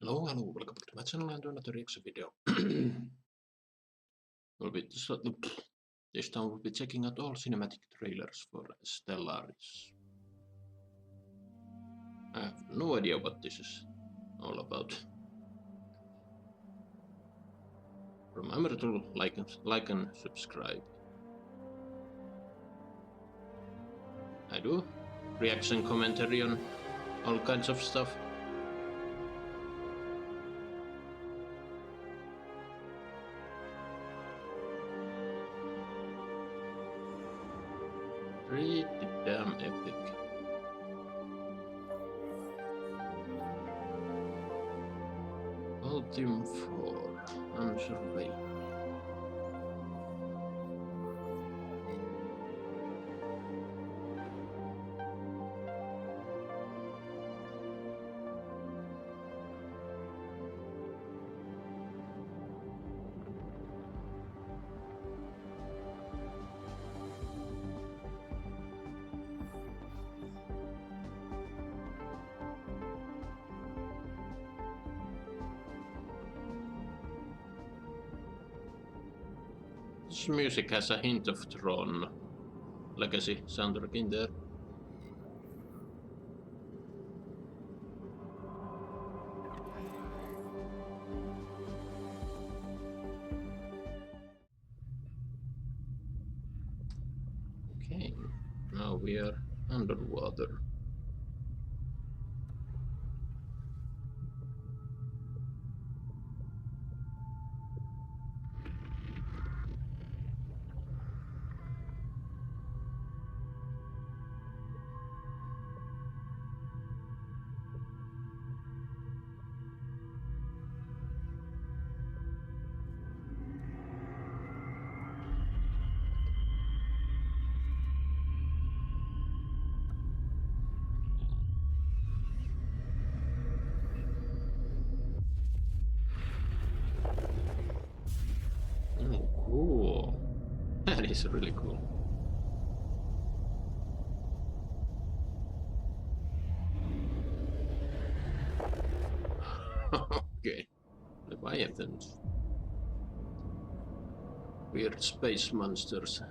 Hello, welcome back to my channel and another reaction video. This time we'll be checking out all cinematic trailers for Stellaris. I have no idea what this is all about. Remember to like and subscribe. I do reaction commentary on all kinds of stuff. Pretty damn epic. Team 4 Unsurveyed. This music has a hint of Tron Legacy soundtrack in there. Okay, now we are underwater. Cool. That is really cool. Okay. Leviathans. Weird space monsters.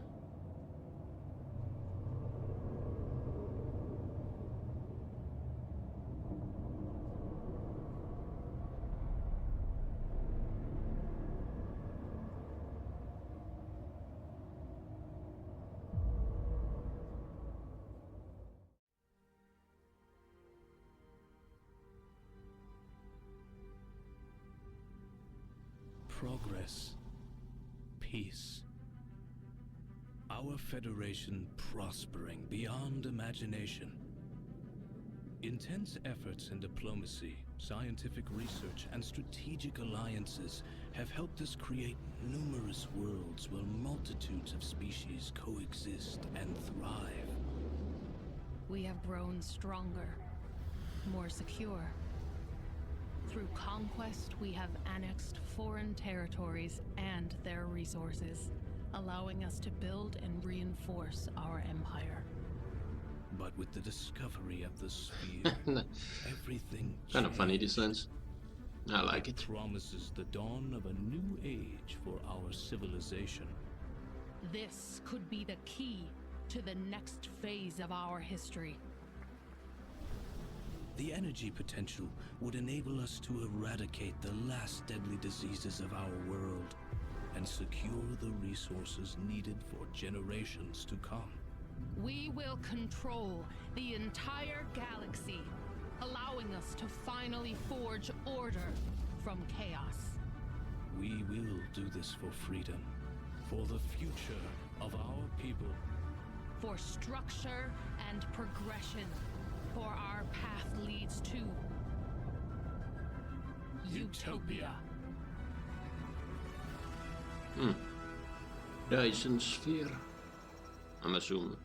Progress. Peace. Our Federation prospering beyond imagination. Intense efforts in diplomacy, scientific research, and strategic alliances have helped us create numerous worlds where multitudes of species coexist and thrive. We have grown stronger, more secure. Through conquest, we have annexed foreign territories and their resources, allowing us to build and reinforce our empire. But with the discovery of the sphere, everything Kind of funny changed. designs. I like it. Promises the dawn of a new age for our civilization. This could be the key to the next phase of our history. The energy potential would enable us to eradicate the last deadly diseases of our world and secure the resources needed for generations to come. We will control the entire galaxy, allowing us to finally forge order from chaos. We will do this for freedom, for the future of our people. For structure and progression. For our path leads to Utopia. Dyson Sphere, I'm assuming.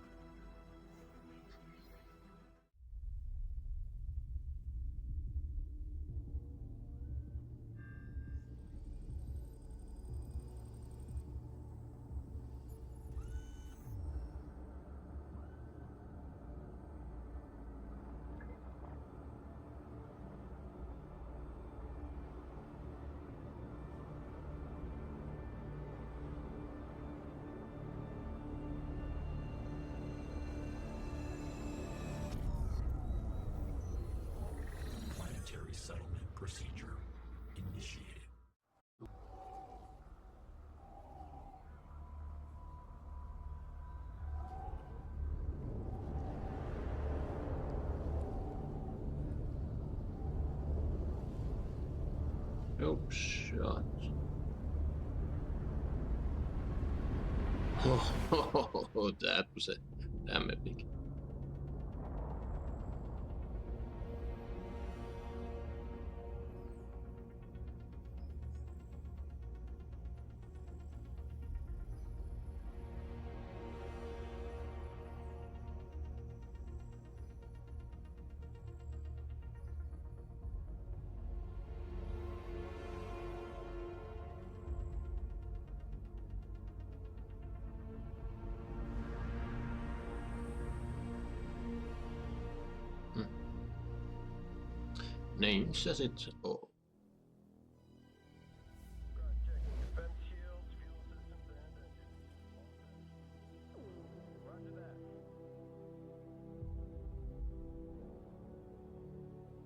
Planetary settlement procedure initiated. Dope shot. Oh, that was a damn epic. Name says it all.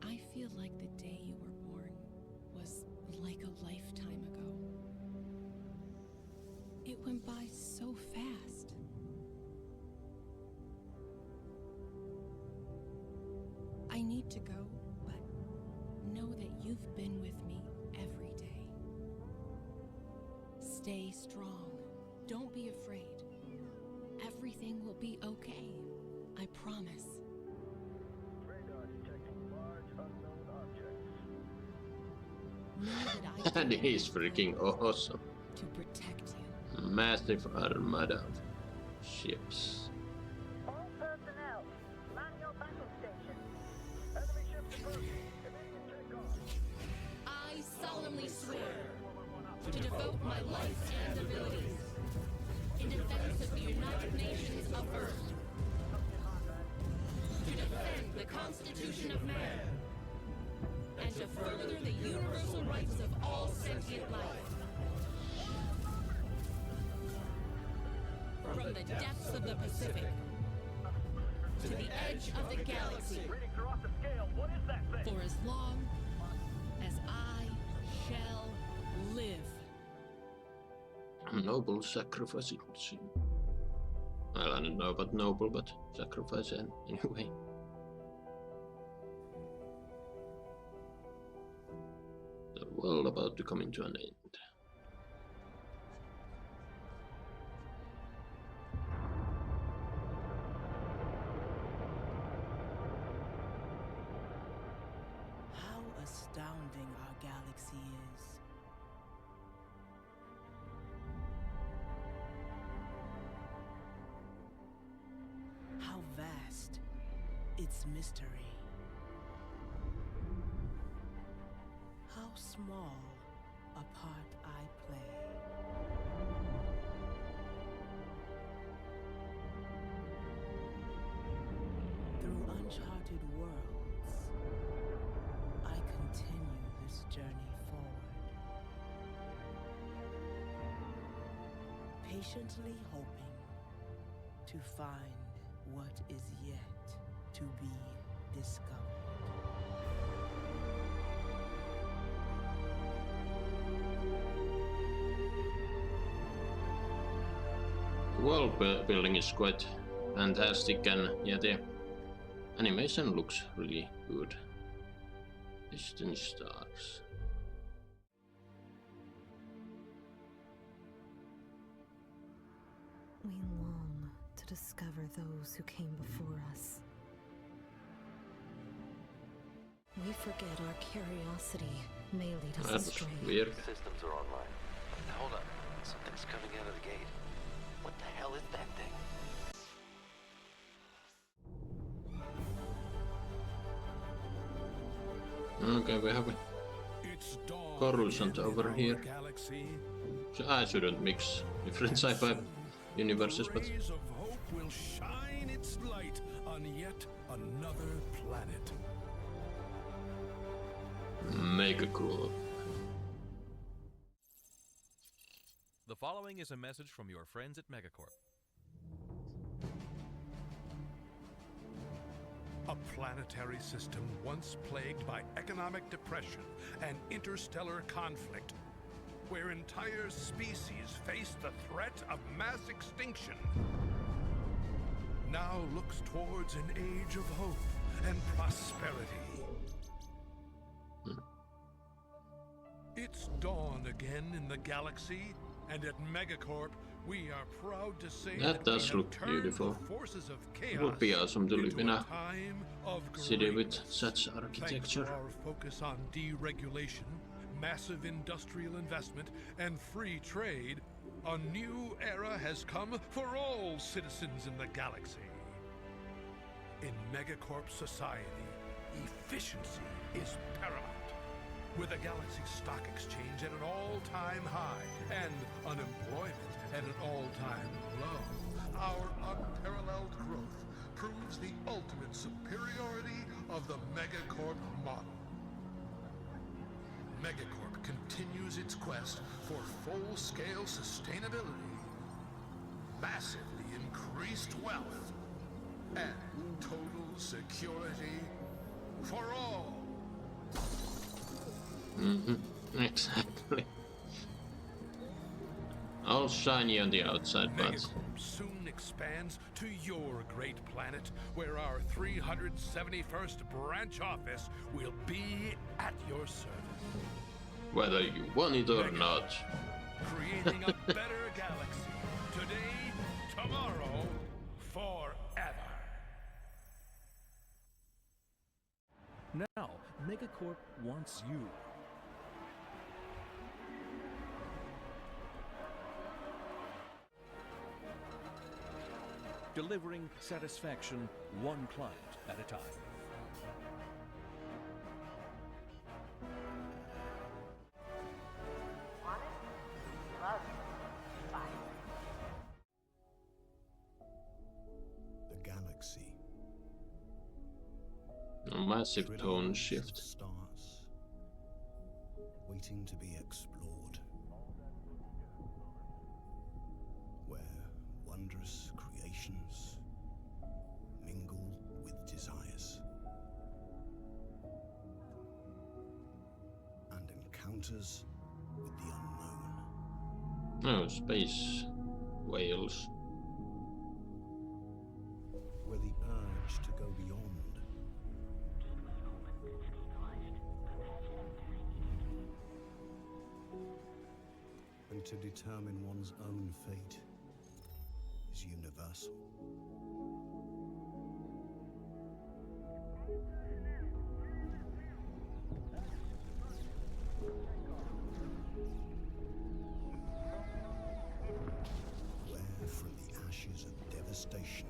I feel like the day you were born was like a lifetime ago. It went by so fast. I need to go, but know that you've been with me every day. Stay strong. Don't be afraid. Everything will be okay. I promise. Radar detecting large unknown objects. Know that I And did he's everything freaking awesome. to protect you. Massive armada of ships. All personnel, man your battle station. Enemy ships approaching. Immediate takeoff. I solemnly swear to devote my life and abilities in defense of the United Nations of Earth, to defend the Constitution of Man, and to further the universal rights of all sentient life. From the depths of the Pacific to the edge of the galaxy, Readings are off the scale. What is that thing? for as long as I shall live. Noble sacrifice. Well, I don't know about noble, but sacrifice anyway. The world about to come into an end. How astounding our galaxy is. How vast its mystery. How small a part I play. Through uncharted worlds, I continue this journey forward, patiently hoping to find what is yet to be discovered. World building is quite fantastic, and yeah, the animation looks really good. Distant stars. We long to discover those who came before us. We forget our curiosity may lead us That's astray. weird. Systems are online. Hold up. Something's coming out of the gate. What the hell is that thing? Okay, we have It's dawn Coruscant again in over our here. Galaxy. So I shouldn't mix different sci-fi universes, The but rays of hope will shine its light on yet another planet. mega cool. The following is a message from your friends at Megacorp. A planetary system once plagued by economic depression and interstellar conflict, where entire species face the threat of mass extinction, now looks towards an age of hope and prosperity. It's dawn again in the galaxy, and at Megacorp, we are proud to say That we does have look turned beautiful. the forces of It would be chaos awesome to live into in a a time of city with greatness. such Thanks architecture. to our focus on deregulation, massive industrial investment, and free trade, a new era has come for all citizens in the galaxy. In Megacorp society, efficiency is paramount. With a galaxy stock exchange at an all-time high and unemployment at an all-time low, our unparalleled growth proves the ultimate superiority of the Megacorp model. Megacorp continues its quest for full-scale sustainability, massively increased wealth, and total security for all. Exactly. All shiny on the outside, but Megacorp soon expands to your great planet, where our 371st branch office will be at your service. whether you want it or not. Creating a better galaxy. Today, tomorrow, forever. Now, Megacorp wants you. Delivering satisfaction one client at a time. The galaxy. A massive Thrilling tone of shift. Stars, waiting to be explored, where wondrous creations mingle with desires, and encounters with the unknown. Oh, space whales. Where the urge to go beyond and to determine one's own fate is universal. Where from the ashes of devastation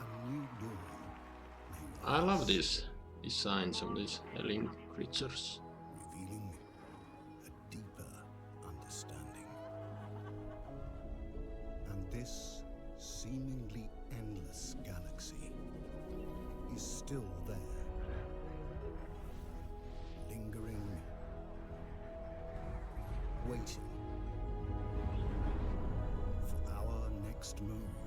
a new dawn may I love rise, these designs of these alien creatures. revealing a deeper understanding. And this seemingly endless galaxy is still there, lingering, waiting for our next move,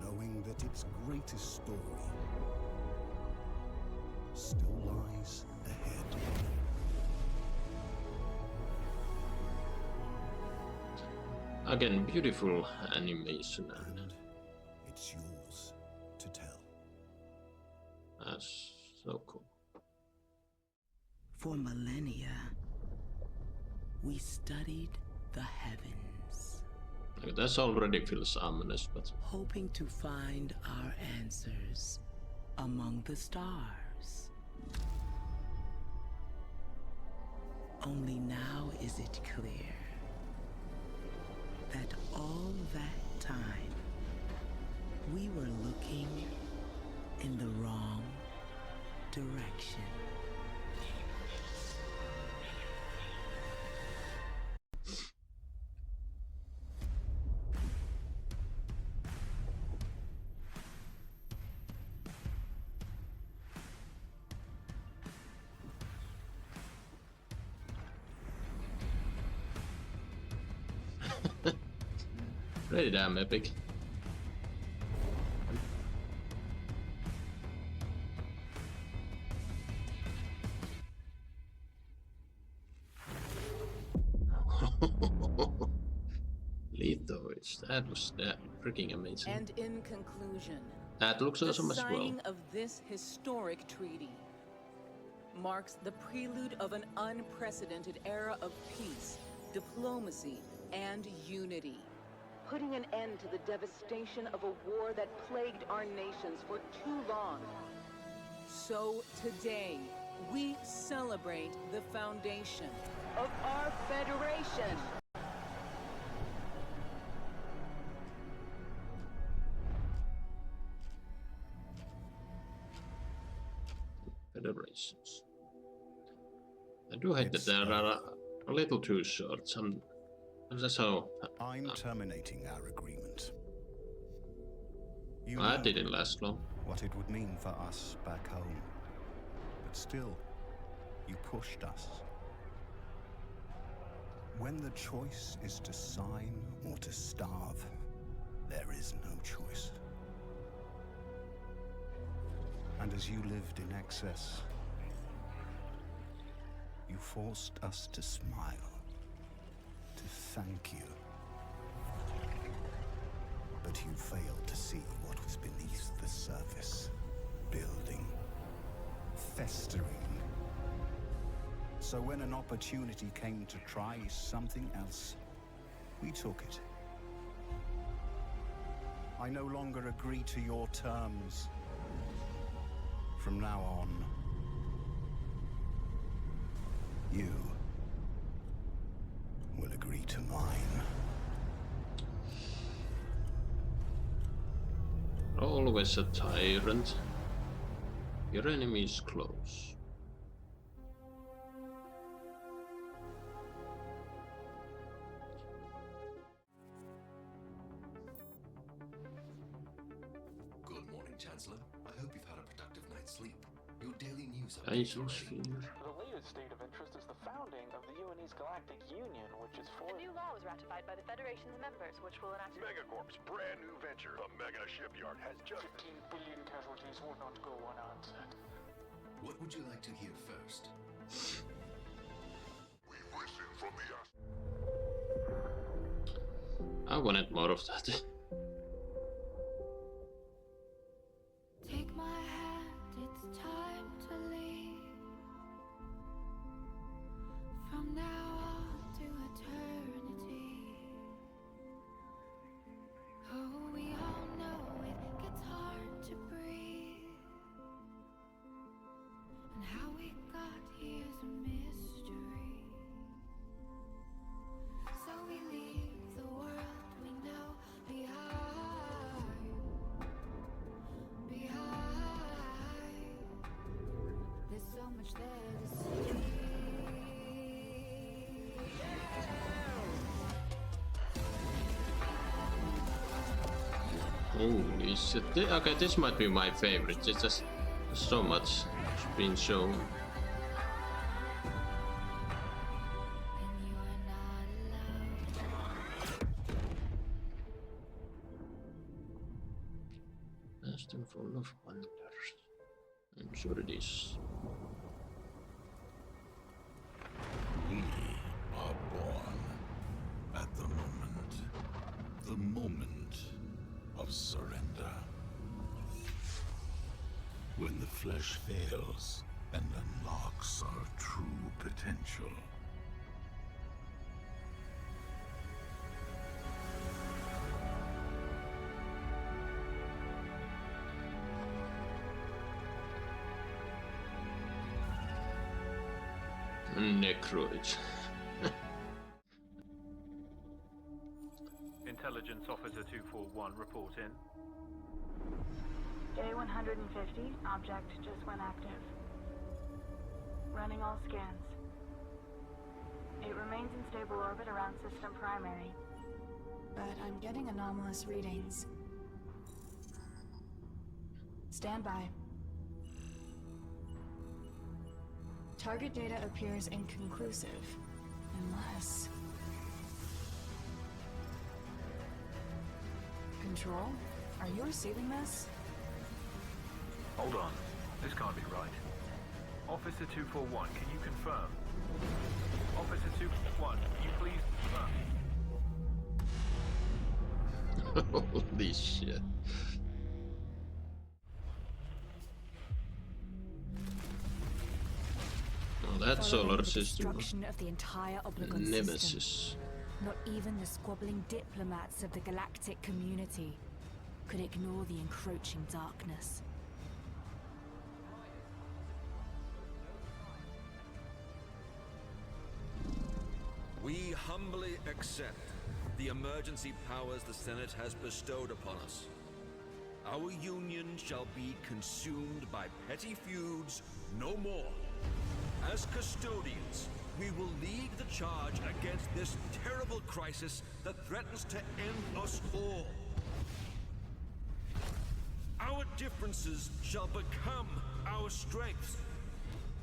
knowing that its greatest story still lies ahead. Again, beautiful animation, and And it's yours to tell. that's so cool. For millennia, we studied the heavens, Like, that already feels ominous, but hoping to find our answers among the stars. Only now is it clear that all that time we were looking in the wrong direction. Very damn epic. Lithoids, that was freaking amazing. And in conclusion, That looks the awesome as well. signing of this historic treaty marks the prelude of an unprecedented era of peace, diplomacy, and unity, putting an end to the devastation of a war that plagued our nations for too long. So today, we celebrate the foundation of our Federation. Federations. I do hate that there are a little too short. I'm terminating our agreement. You That know didn't last long. what it would mean for us back home. But still, you pushed us. When the choice is to sign or to starve, there is no choice. And as you lived in excess, you forced us to smile, to thank you. But you failed to see what was beneath the surface, building, festering. So when an opportunity came to try something else, we took it. I no longer agree to your terms. From now on, you will agree to mine. Always a tyrant. Your enemy is close. Good morning, Chancellor. I hope you've had a productive night's sleep. Your daily news I updates so are ready. The latest state of interest is the founding of the UNE's Galactic Union, which is for... A new law was ratified by the Federation's members, which will enact... Megacorp's brand new venture, the Mega Shipyard, has just... 15 billion casualties will not go unanswered. What would you like to hear first? We've risen from the earth. I wanted more of that. Take my hand, it's time to leave. From now on to eternity. Oh, we all know it gets hard to breathe. And how we got here's a mystery. So we leave the world we know behind. There's so much there to see. Holy shit. Okay, this might be my favorite. It's just so much being shown. Vast and full of wonders. I'm sure it is. We are born at the moment of surrender. When the flesh fails and unlocks our true potential. Necroids. Intelligence Officer 241, report in. J150, object just went active. Running all scans. It remains in stable orbit around system primary. But I'm getting anomalous readings. Stand by. Target data appears inconclusive, unless... Control? Are you receiving this? Hold on. This can't be right. Officer 241, can you confirm? Officer 241, can you please confirm? Holy shit. Oh, that solar system. Destruction of the entire Obligor Nemesis. system. Not even the squabbling diplomats of the galactic community could ignore the encroaching darkness. We humbly accept the emergency powers the Senate has bestowed upon us. Our union shall be consumed by petty feuds no more. As custodians, we will lead the charge against this terrible crisis that threatens to end us all. Our differences shall become our strengths.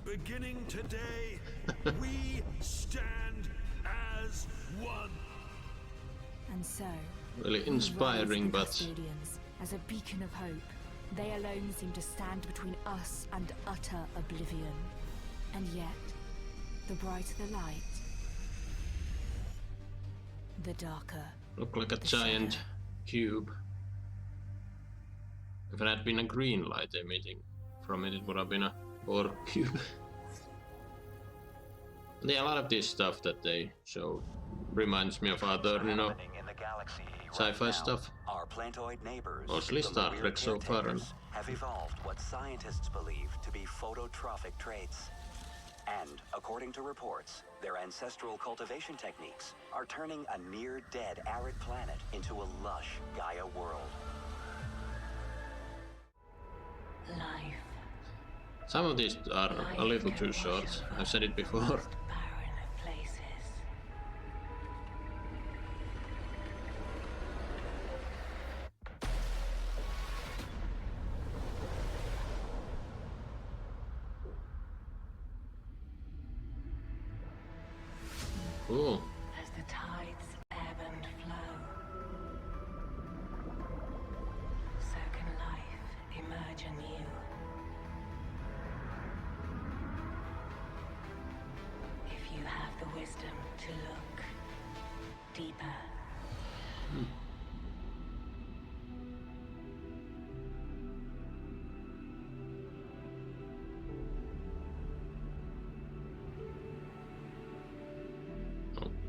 Beginning today, we stand as one. And so, Really inspiring, but custodians, as a beacon of hope, they alone seem to stand between us and utter oblivion. And yet, the brighter the light, the darker. look like a giant cube. If it had been a green light emitting from it, it would have been a orb cube. Yeah, a lot of this stuff that they show reminds me of other, you know, sci-fi stuff. Our plantoid neighbors, Mostly the Star Luir Trek so far. caretakers, have evolved what scientists believe to be phototrophic traits. And, according to reports, their ancestral cultivation techniques are turning a near-dead arid planet into a lush Gaia world. Life. Some of these are a little too short. I've said it before. Barren of places. Cool. As the tides ebb and flow, so can life emerge anew. If you have the wisdom to look deeper.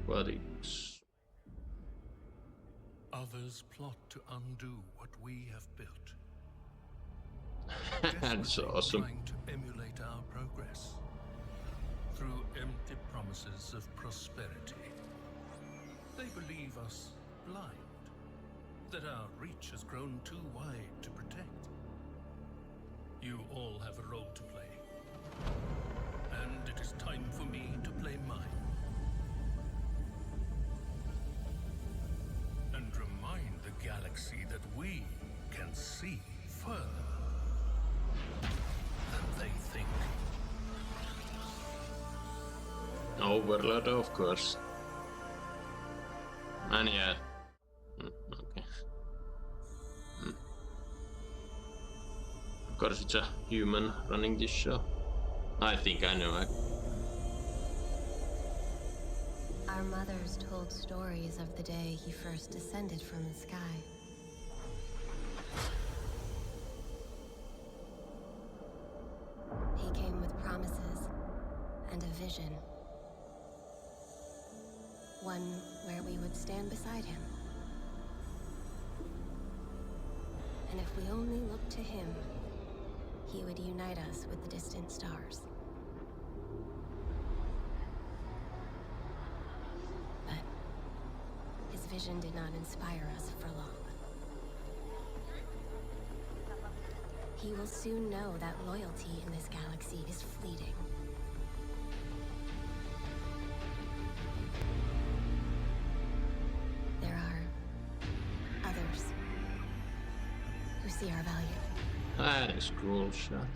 Aquatics. Others plot to undo what we have built. That's awesome. Trying to emulate our progress through empty promises of prosperity. They believe us blind, that our reach has grown too wide to protect. You all have a role to play, and it is time for me to play mine. And remind the galaxy that we can see further than they think. Overlord, of course. And yeah. Okay. Of course it's a human running this show. I think I know. Our mothers told stories of the day he first descended from the sky. He came with promises and a vision. One where we would stand beside him. And if we only looked to him, he would unite us with the distant stars. But his vision did not inspire us for long. He will soon know that loyalty in this galaxy is fleeting. There are others who see our value. That is cool shot.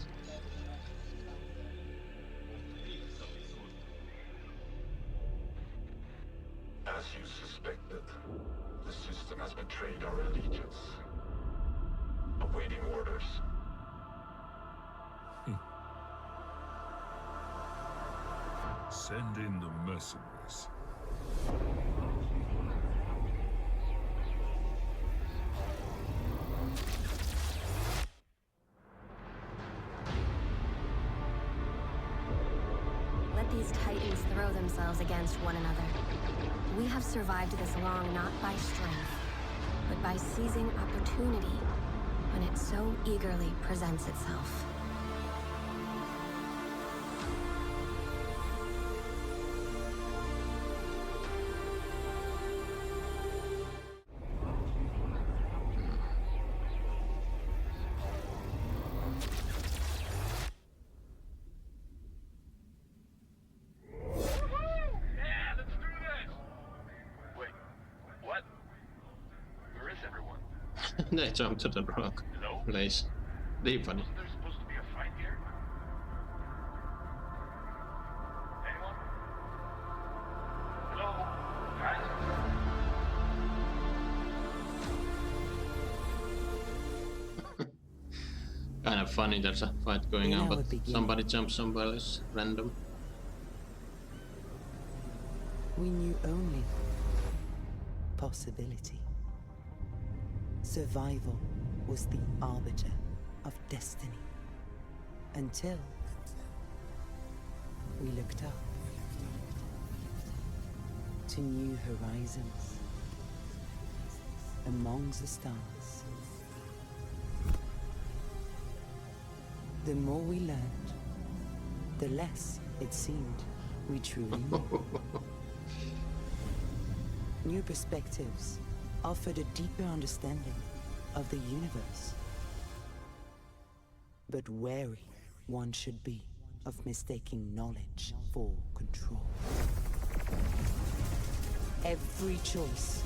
As you suspected, the system has betrayed our allegiance. Awaiting orders. Send in the mercenaries. Let these titans throw themselves against one another. We have survived this long not by strength, but by seizing opportunity when it so eagerly presents itself. They jumped to the wrong place. Deep funny. There's supposed to be a fight here? Anyone? Hello? Guys? Kind of funny, there's a fight going on, but somebody jumps somewhere else, random. We knew only possibility. Survival was the arbiter of destiny. Until we looked up to new horizons among the stars. The more we learned, the less it seemed we truly knew. New perspectives offered a deeper understanding of the universe. But wary one should be of mistaking knowledge for control. Every choice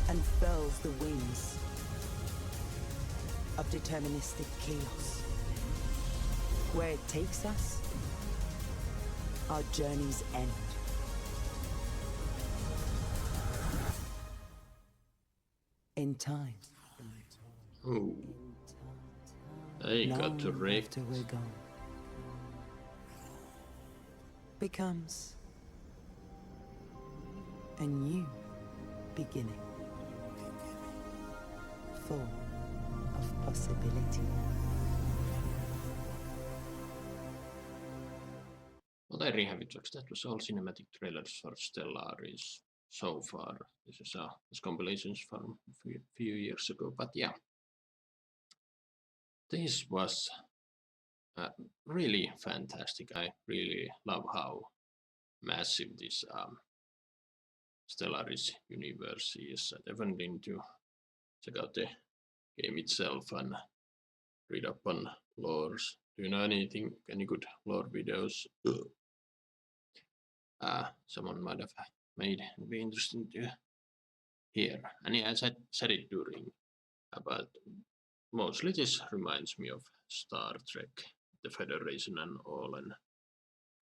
unfurls the wings of deterministic chaos. Where it takes us, our journeys end. In time. Ooh. They got to wreck. After we're gone. Becomes a new beginning. Full of possibility. Well, there you have it, folks. That was all cinematic trailers for Stellaris so far. This is compilations from a few years ago, but yeah. This was really fantastic. I really love how massive this Stellaris universe is. I definitely need to check out the game itself and read up on lores. Do you know any good lore videos? Someone might have made. It'd be interesting to hear. And yeah, as I said it during, but mostly this reminds me of Star Trek, the Federation and all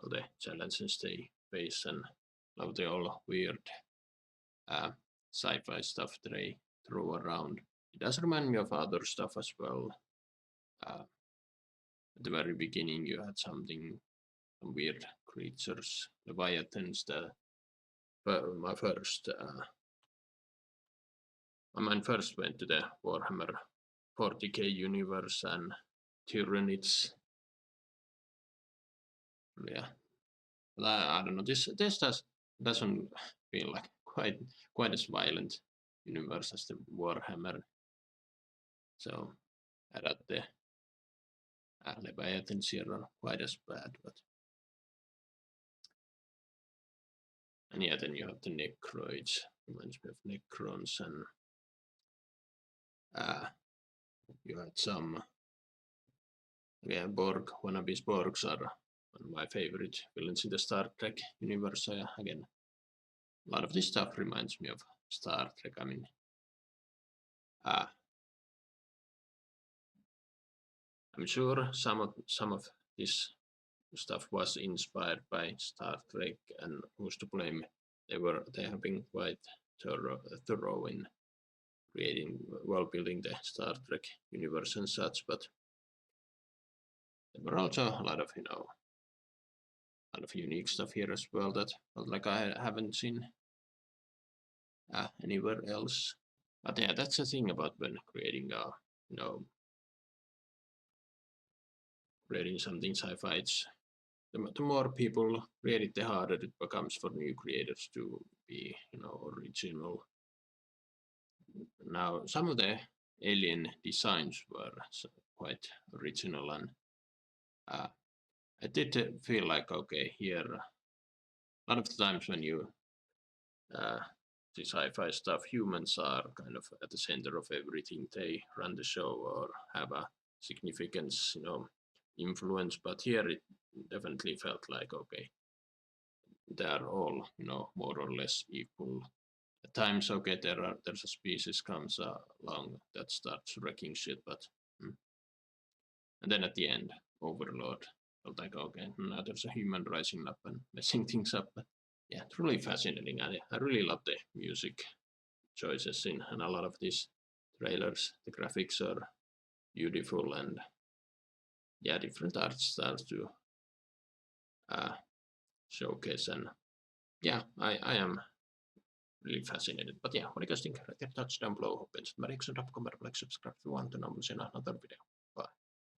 the challenges they face and all the all weird sci-fi stuff they throw around. It does remind me of other stuff as well. At the very beginning, you had some weird creatures, Leviathans. My mind first went to the Warhammer 40k universe and Tyranids. Yeah, but I don't know. This doesn't feel like quite as violent universe as the Warhammer. So I doubt the Leviathans here are quite as bad, but. And yeah, then you have the Necroids, reminds me of Necrons, and you had some, yeah, Borg, wannabes. Borgs are one of my favorite villains in the Star Trek universe. So yeah, again, a lot of this stuff reminds me of Star Trek. I mean, I'm sure some of this stuff was inspired by Star Trek, and who's to blame? They have been quite thorough in creating, world building the Star Trek universe and such, but there were also a lot of, kind of unique stuff here as well that felt like I haven't seen anywhere else. But yeah, that's the thing about when creating creating something sci-fi. It's the more people create it, the harder it becomes for new creators to be, original. Now, some of the alien designs were quite original, and I did feel like, okay, here, a lot of the times when you see sci-fi stuff, humans are kind of at the center of everything. They run the show or have a significance, influence. But here it definitely felt like, okay, they are all, more or less equal. At times, okay, there's a species comes along that starts wrecking shit, but and then at the end, Overlord felt like, okay, now there's a human rising up and messing things up. But yeah, it's really fascinating. I really love the music choices in a lot of these trailers. The graphics are beautiful, and yeah, different art styles to showcase. And yeah, I am really fascinated. But yeah, what do you guys think? Write your thoughts down below. Hope it's subscribe if you want to know more in another video.